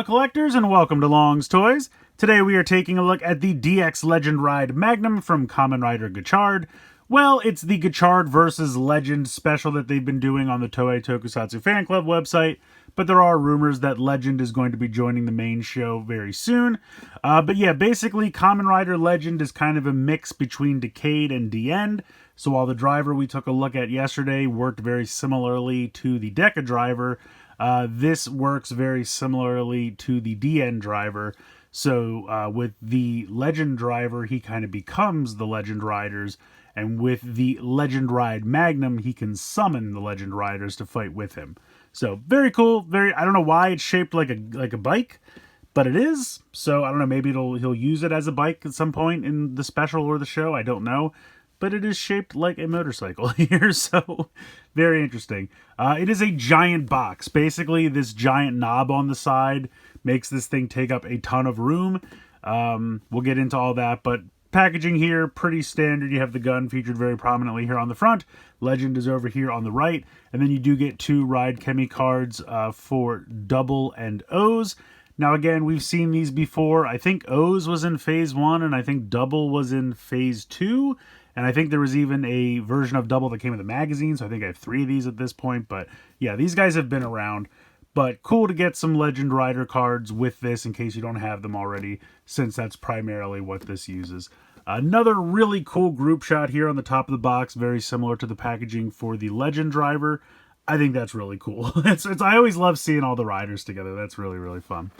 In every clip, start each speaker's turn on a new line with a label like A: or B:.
A: fellow collectors, and welcome to Long's Toys. Today we are taking a look at the DX Legend Ride Magnum from Kamen Rider Gotchard. Well, it's the Gotchard vs. Legend special that they've been doing on the Toei Tokusatsu Fan Club website, but there are rumors that Legend is going to be joining the main show very soon. But yeah, basically Kamen Rider Legend is kind of a mix between Decade and D-End. So while the driver we took a look at yesterday worked very similarly to the Deca driver, this works very similarly to the D-End driver. So with the Legend driver, he kind of becomes the Legend Riders, and with the Legend Ride Magnum, he can summon the Legend Riders to fight with him. So very cool. I don't know why it's shaped like a bike, but it is. So I don't know, maybe he'll use it as a bike at some point in the special or the show. I don't know. But it is shaped like a motorcycle here, so very interesting. It is a giant box. Basically, this giant knob on the side makes this thing take up a ton of room. We'll get into all that, but packaging here, pretty standard. You have the gun featured very prominently here on the front. Legend is over here on the right, and then you do get two Ride Chemi cards for Double and O's. Now again, we've seen these before. I think O's was in Phase 1, and I think Double was in Phase 2. And I think there was even a version of Double that came in the magazine, so I think I have 3 of these at this point. But yeah, these guys have been around. But cool to get some Legend Rider cards with this in case you don't have them already, since that's primarily what this uses. Another really cool group shot here on the top of the box, very similar to the packaging for the Legend driver. I think that's really cool. I always love seeing all the riders together. That's really, really fun.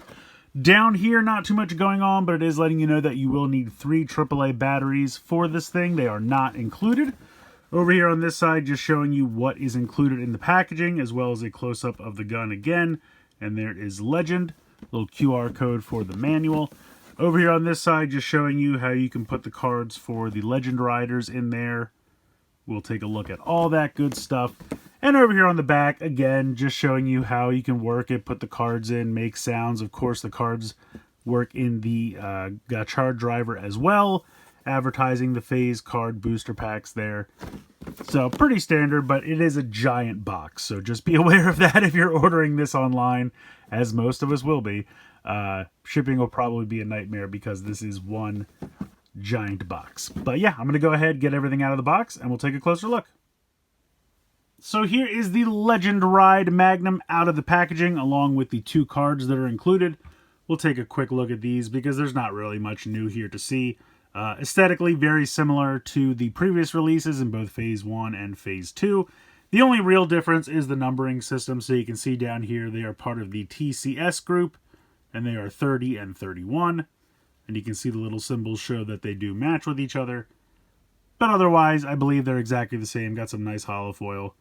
A: Down here, not too much going on, but it is letting you know that you will need 3 AAA batteries for this thing. They are not included. Over here on this side, just showing you what is included in the packaging, as well as a close-up of the gun again. And there is Legend, little QR code for the manual. Over here on this side, just showing you how you can put the cards for the Legend Riders in there. We'll take a look at all that good stuff. And over here on the back, again, just showing you how you can work it, put the cards in, make sounds. Of course, the cards work in the Gotchard driver as well, advertising the phase card booster packs there. So pretty standard, but it is a giant box. So just be aware of that if you're ordering this online, as most of us will be. Shipping will probably be a nightmare because this is one giant box. But yeah, I'm going to go ahead, get everything out of the box, and we'll take a closer look. So here is the Legend Ride Magnum out of the packaging, along with the 2 cards that are included. We'll take a quick look at these because there's not really much new here to see. Aesthetically, very similar to the previous releases in both Phase 1 and Phase 2. The only real difference is the numbering system. So you can see down here they are part of the TCS group, and they are 30 and 31. And you can see the little symbols show that they do match with each other. But otherwise, I believe they're exactly the same. Got some nice hollow foil.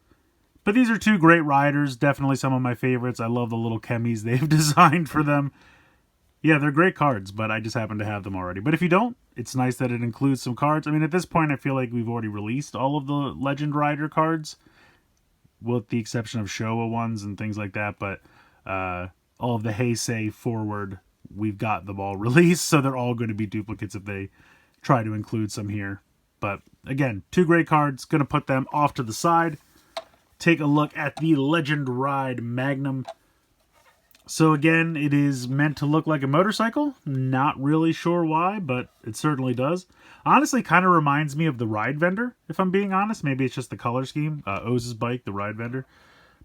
A: But these are 2 great riders, definitely some of my favorites. I love the little chemis they've designed for them. Yeah, they're great cards, but I just happen to have them already. But if you don't, it's nice that it includes some cards. I mean, at this point, I feel like we've already released all of the Legend Rider cards, with the exception of Showa ones and things like that. But all of the Heisei forward, we've got them all released, so they're all going to be duplicates if they try to include some here. But again, 2 great cards. Going to put them off to the side. Take a look at the Legend Ride Magnum. So again, it is meant to look like a motorcycle. Not really sure why, but it certainly does. Honestly, kind of reminds me of the Ride Vendor, if I'm being honest. Maybe it's just the color scheme. Oz's bike, the Ride Vendor.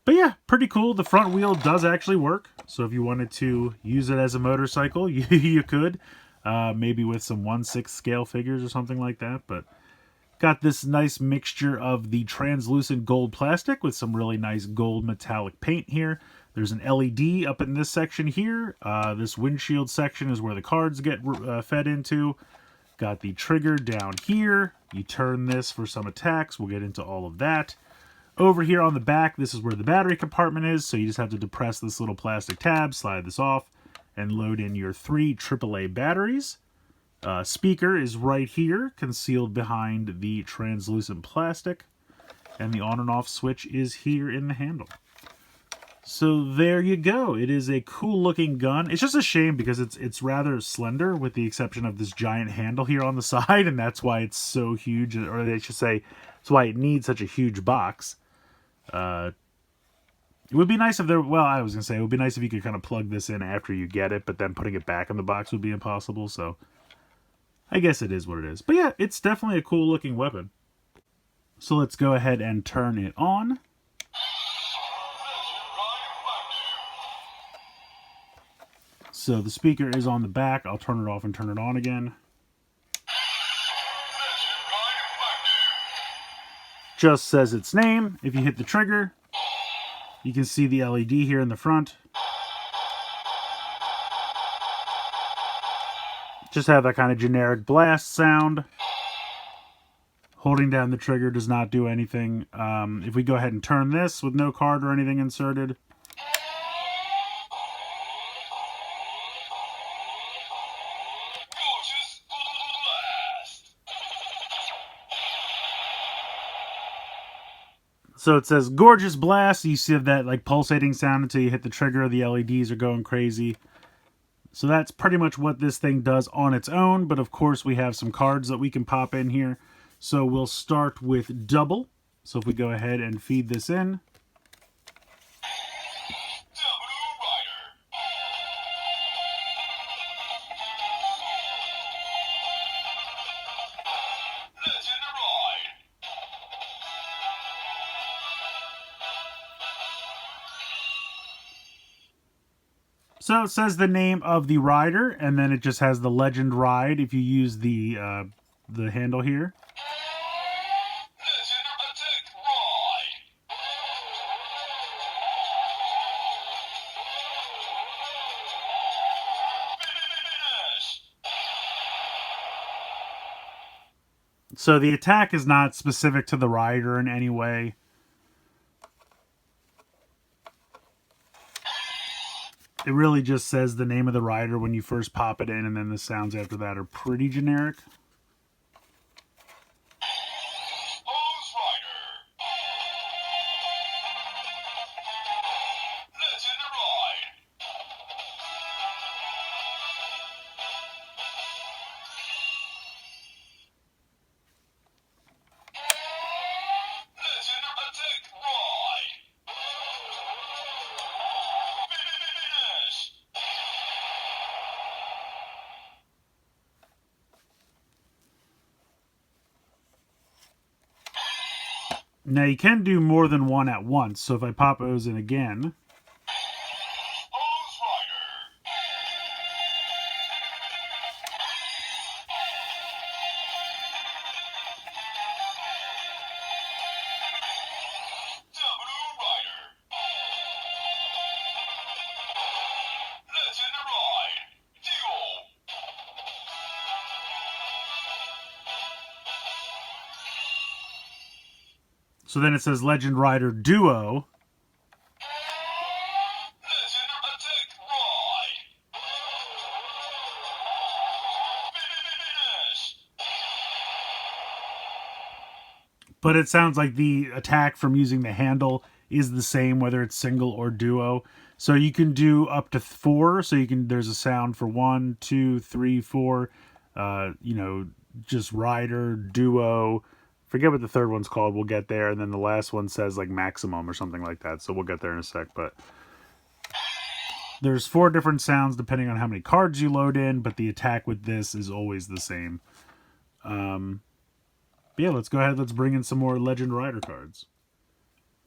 A: But yeah, pretty cool. The front wheel does actually work. So if you wanted to use it as a motorcycle, you could. Maybe with some 1/6 scale figures or something like that, but got this nice mixture of the translucent gold plastic with some really nice gold metallic paint here. There's an LED up in this section here. This windshield section is where the cards get fed into. Got the trigger down here. You turn this for some attacks. We'll get into all of that. Over here on the back, this is where the battery compartment is. So you just have to depress this little plastic tab, slide this off, and load in your 3 AAA batteries. Speaker is right here, concealed behind the translucent plastic. And the on and off switch is here in the handle. So there you go. It is a cool looking gun. It's just a shame because it's rather slender, with the exception of this giant handle here on the side, and that's why it's so huge, or I should say, that's why it needs such a huge box. It would be nice if there, well, I was going to say, it would be nice if you could kind of plug this in after you get it, but then putting it back in the box would be impossible, so I guess it is what it is. But yeah, it's definitely a cool looking weapon. So let's go ahead and turn it on. So the speaker is on the back. I'll turn it off and turn it on again. Just says its name. If you hit the trigger, you can see the LED here in the front. Just have that kind of generic blast sound. Holding down the trigger does not do anything. If we go ahead and turn this with no card or anything inserted, so it says gorgeous blast. You see that like pulsating sound until you hit the trigger. The LEDs are going crazy. So that's pretty much what this thing does on its own. But of course we have some cards that we can pop in here. So we'll start with double. So if we go ahead and feed this in. So it says the name of the rider, and then it just has the legend ride if you use the handle here. So the attack is not specific to the rider in any way. It really just says the name of the rider when you first pop it in, and then the sounds after that are pretty generic. Now you can do more than one at once, so if I pop those in again. So then it says Legend Rider Duo. But it sounds like the attack from using the handle is the same whether it's single or duo. So you can do up to 4. So you can, there's a sound for 1, 2, 3, 4. Just rider, duo. Forget what the third one's called. We'll get there. And then the last one says like maximum or something like that. So we'll get there in a sec. But there's 4 different sounds depending on how many cards you load in. But the attack with this is always the same. Yeah, let's go ahead. Let's bring in some more Legend Rider cards.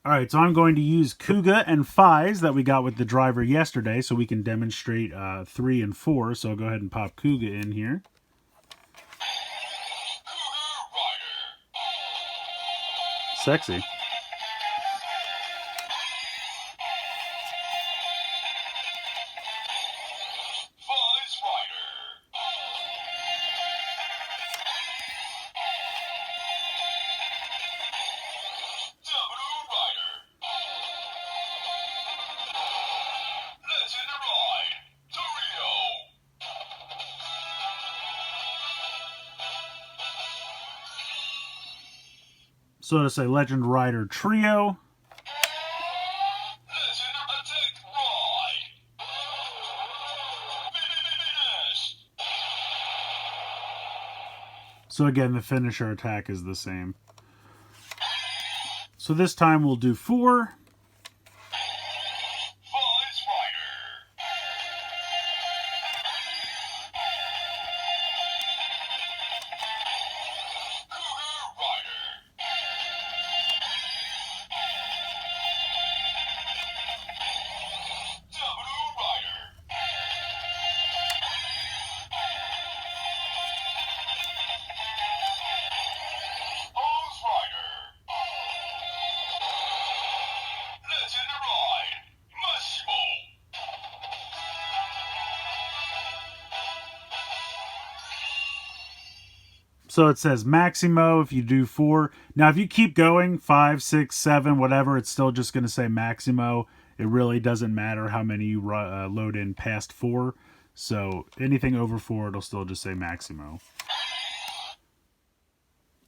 A: All right, so I'm going to use Kuga and Fies that we got with the driver yesterday so we can demonstrate 3 and 4. So I'll go ahead and pop Kuga in here. Sexy. So to say Legend Rider Trio. So again, the finisher attack is the same. So this time we'll do 4. So it says Maximo if you do 4. Now, if you keep going, 5, 6, 7, whatever, it's still just going to say Maximo. It really doesn't matter how many you load in past 4. So anything over 4, it'll still just say Maximo.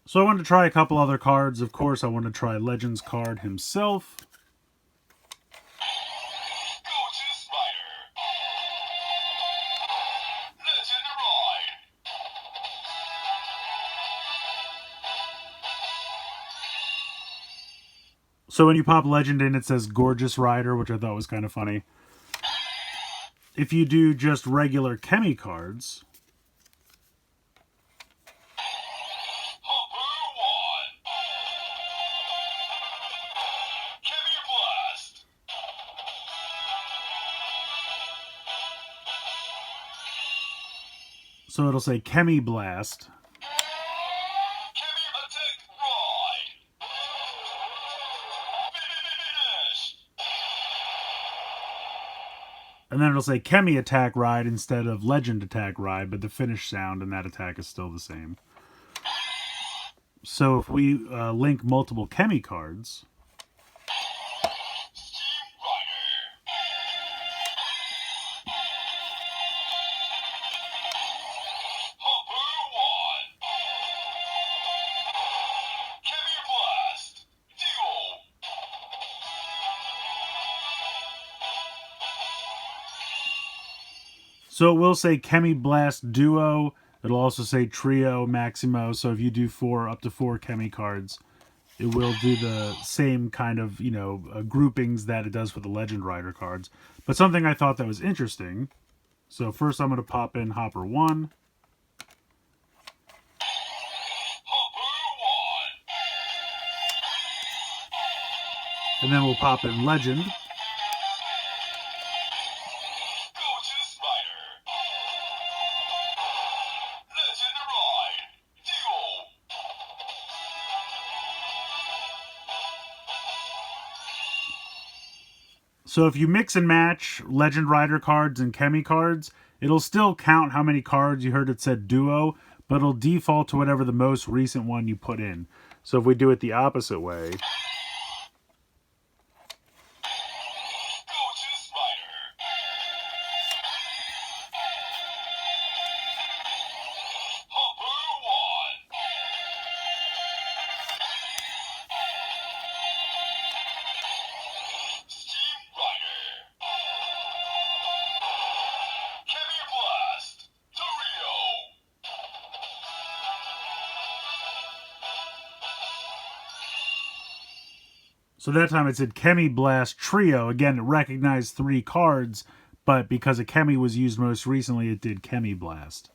A: So I wanted to try a couple other cards. Of course, I want to try Legends card himself. So when you pop Legend in, it says Gorgeous Rider, which I thought was kind of funny. If you do just regular Chemi cards, so it'll say Chemi Blast. And then it'll say Chemi Attack Ride instead of Legend Attack Ride, but the finish sound in that attack is still the same. So if we link multiple Chemi cards, so it will say Chemi Blast Duo. It'll also say Trio, Maximo. So if you do up to 4 Chemi cards, it will do the same kind of, groupings that it does for the Legend Rider cards. But something I thought that was interesting. So first I'm going to pop in Hopper 1. And then we'll pop in Legend. So if you mix and match Legend Rider cards and Chemi cards, it'll still count how many cards you heard it said Duo, but it'll default to whatever the most recent one you put in. So if we do it the opposite way, so that time it said Chemi Blast Trio. Again, it recognized 3 cards, but because a Chemi was used most recently, it did Chemi Blast.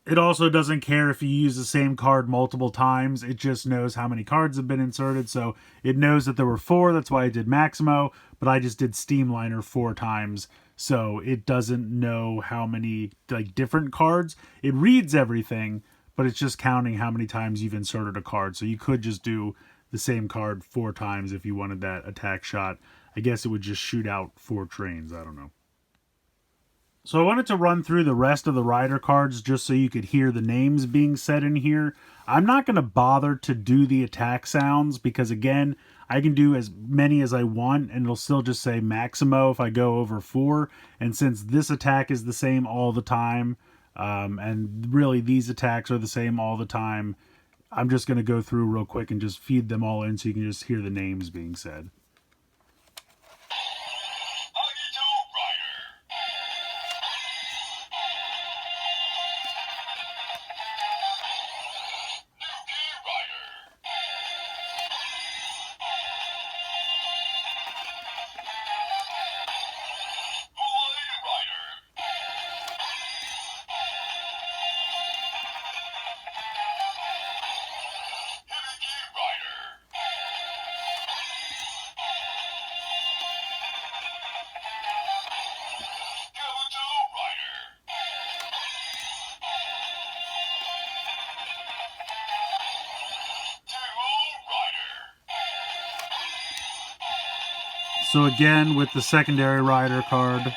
A: It also doesn't care if you use the same card multiple times. It just knows how many cards have been inserted. So it knows that there were 4. That's why I did Maximo. But I just did Steamliner 4 times. So it doesn't know how many different cards. It reads everything, but it's just counting how many times you've inserted a card. So you could just do the same card 4 times if you wanted that attack shot. I guess it would just shoot out 4 trains. I don't know. So I wanted to run through the rest of the rider cards just so you could hear the names being said in here. I'm not going to bother to do the attack sounds because, again, I can do as many as I want and it'll still just say Maximo if I go over 4. And since this attack is the same all the time, and really these attacks are the same all the time, I'm just going to go through real quick and just feed them all in so you can just hear the names being said. So again, with the secondary rider card.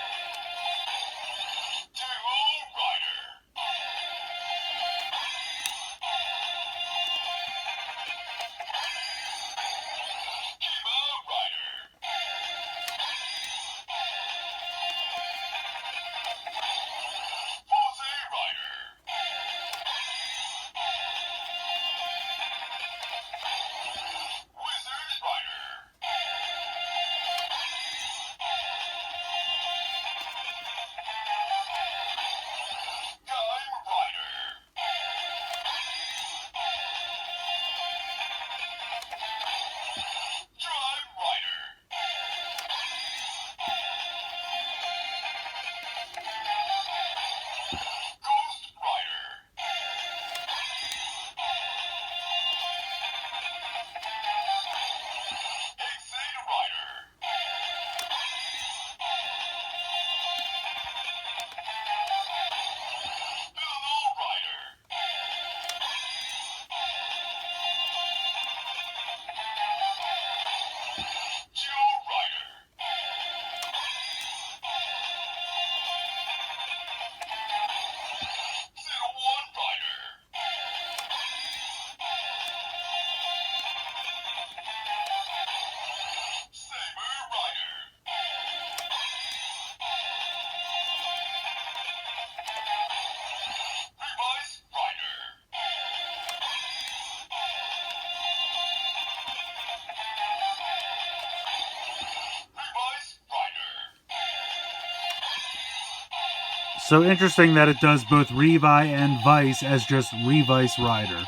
A: So interesting that it does both Revi and Vice as just Revice Rider.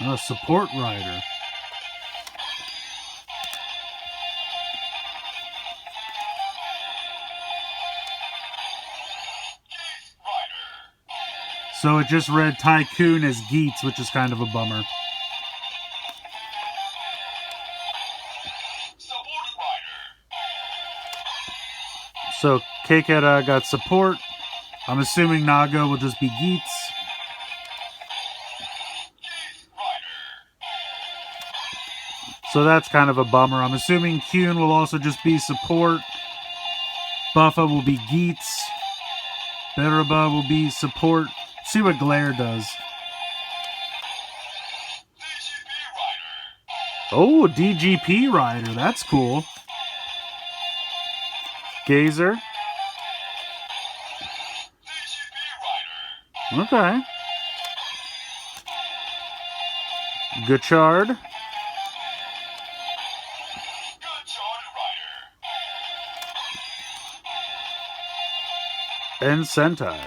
A: Oh, Support Rider. So it just read Tycoon as Geets, which is kind of a bummer. So Keikera got Support. I'm assuming Nago will just be Geets. So that's kind of a bummer. I'm assuming Kyun will also just be Support. Buffa will be Geets. Beruba will be Support. See what Glare does. Oh, DGP Rider. That's cool. Gazer. Okay. Gotchard. And Sentai.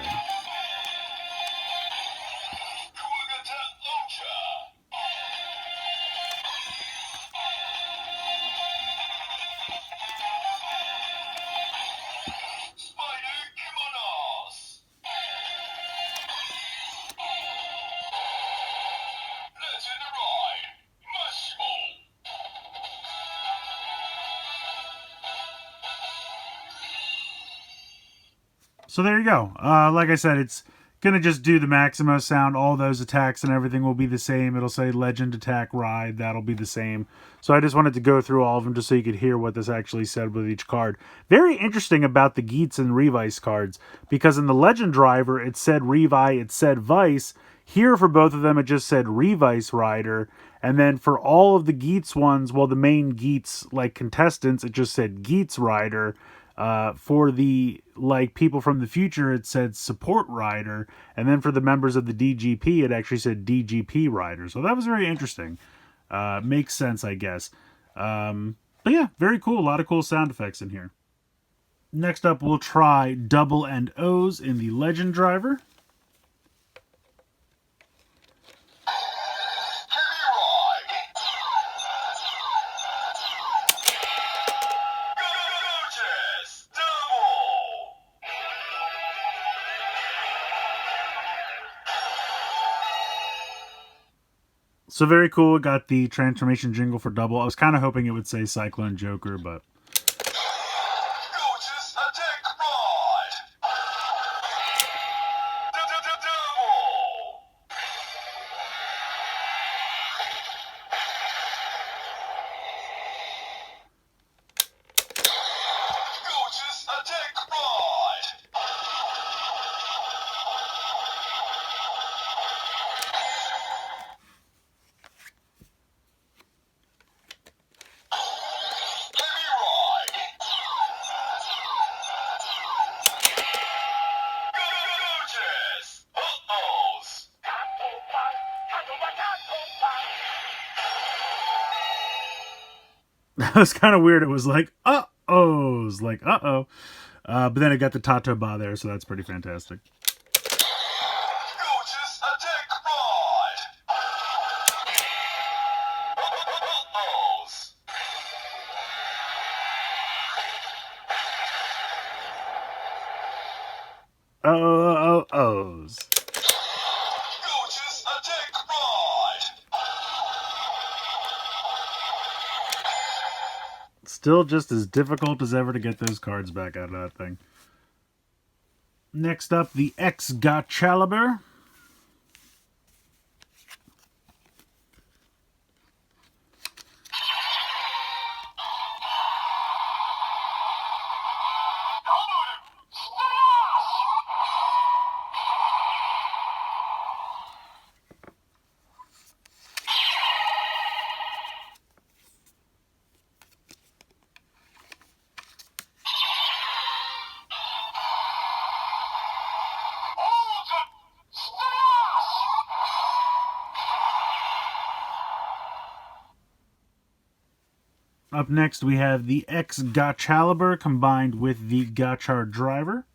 A: So there you go. Like I said, it's going to just do the Maximo sound. All those attacks and everything will be the same. It'll say Legend Attack Ride. That'll be the same. So I just wanted to go through all of them just so you could hear what this actually said with each card. Very interesting about the Geets and Revice cards, because in the Legend Driver, it said Revi, it said Vice. Here for both of them, it just said Revice Rider. And then for all of the Geets ones, well, the main Geets, like contestants, it just said Geets Rider. For the people from the future, it said Support Rider, and then for the members of the DGP, it actually said DGP Rider. So that was very interesting. Makes sense, I guess. But yeah, very cool. A lot of cool sound effects in here. Next up, we'll try double and O's in the Legend Driver. So very cool. Got the transformation jingle for double. I was kind of hoping it would say Cyclone Joker, but That was kind of weird. It was like, uh-ohs, like, uh-oh. But then it got the Tatoba there, so that's pretty fantastic. Oh-oh-ohs. Still just as difficult as ever to get those cards back out of that thing. Next up, the Gotchard. Up next, we have the Gotchard combined with the Gotchard driver.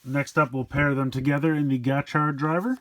A: Next up, we'll pair them together in the Gotchard driver.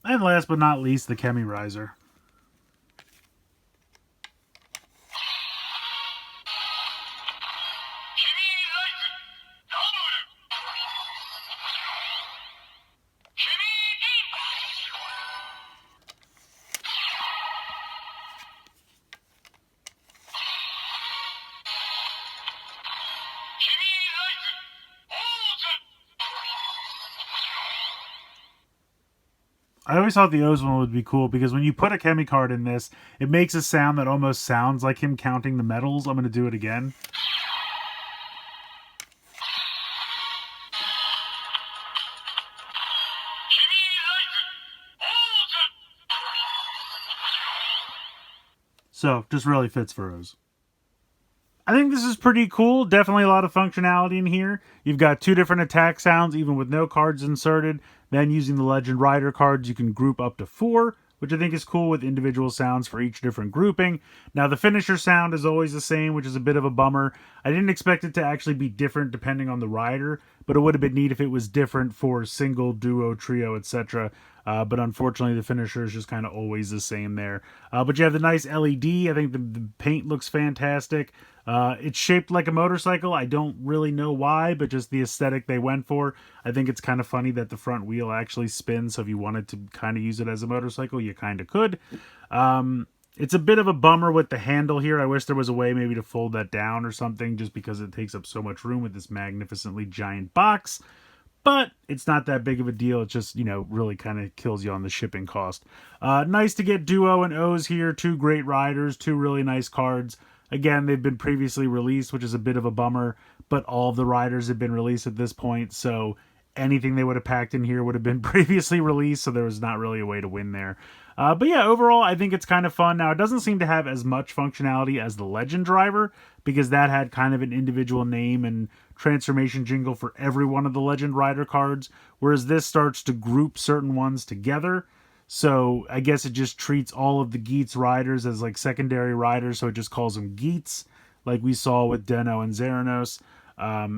A: And last but not least, the Kamen Riser. I always thought the O's one would be cool because when you put a Kemi card in this, it makes a sound that almost sounds like him counting the medals. I'm going to do it again. So just really fits for O's. I think this is pretty cool. Definitely a lot of functionality in here. You've got 2 different attack sounds, even with no cards inserted. Then using the Legend Rider cards, you can group up to 4, which I think is cool with individual sounds for each different grouping. Now, the finisher sound is always the same, which is a bit of a bummer. I didn't expect it to actually be different depending on the rider, but it would have been neat if it was different for single, duo, trio, etc. But unfortunately, the finisher is just kind of always the same there. But you have the nice LED. I think the paint looks fantastic. It's shaped like a motorcycle. I don't really know why, but just the aesthetic they went for. I think it's kind of funny that the front wheel actually spins, so if you wanted to kind of use it as a motorcycle, you kind of could. It's a bit of a bummer with the handle here. I wish there was a way maybe to fold that down or something, just because it takes up so much room with this magnificently giant box. But it's not that big of a deal. It just, really kind of kills you on the shipping cost. Nice to get Duo and O's here. 2 great riders, 2 really nice cards. Again, they've been previously released, which is a bit of a bummer, but all of the riders have been released at this point, so anything they would have packed in here would have been previously released, so there was not really a way to win there. But yeah, overall, I think it's kind of fun. Now, it doesn't seem to have as much functionality as the Legend Driver, because that had kind of an individual name and transformation jingle for every one of the Legend Rider cards, whereas this starts to group certain ones together. So I guess it just treats all of the Geats riders as like secondary riders, so it just calls them Geats, like we saw with Deno and Zeranos.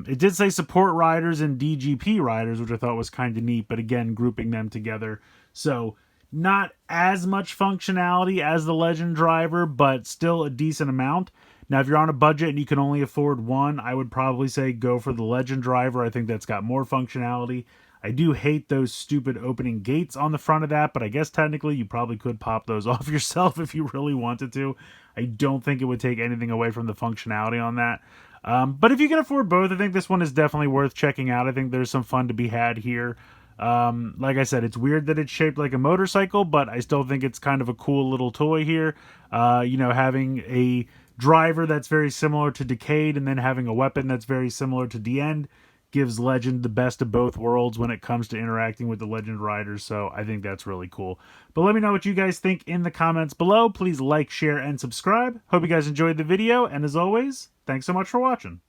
A: It did say support riders and DGP riders, which I thought was kind of neat, but again, grouping them together. So not as much functionality as the Legend Driver, but still a decent amount. Now, if you're on a budget and you can only afford one, I would probably say go for the Legend Driver. I think that's got more functionality. I do hate those stupid opening gates on the front of that, but I guess technically you probably could pop those off yourself if you really wanted to. I don't think it would take anything away from the functionality on that. But if you can afford both, I think this one is definitely worth checking out. I think there's some fun to be had here. Like I said, it's weird that it's shaped like a motorcycle, but I still think it's kind of a cool little toy here. Having a driver that's very similar to Decade and then having a weapon that's very similar to the End gives Legend the best of both worlds when it comes to interacting with the Legend Riders, so I think that's really cool. But let me know what you guys think in the comments below. Please like, share, and subscribe. Hope you guys enjoyed the video, and as always, thanks so much for watching.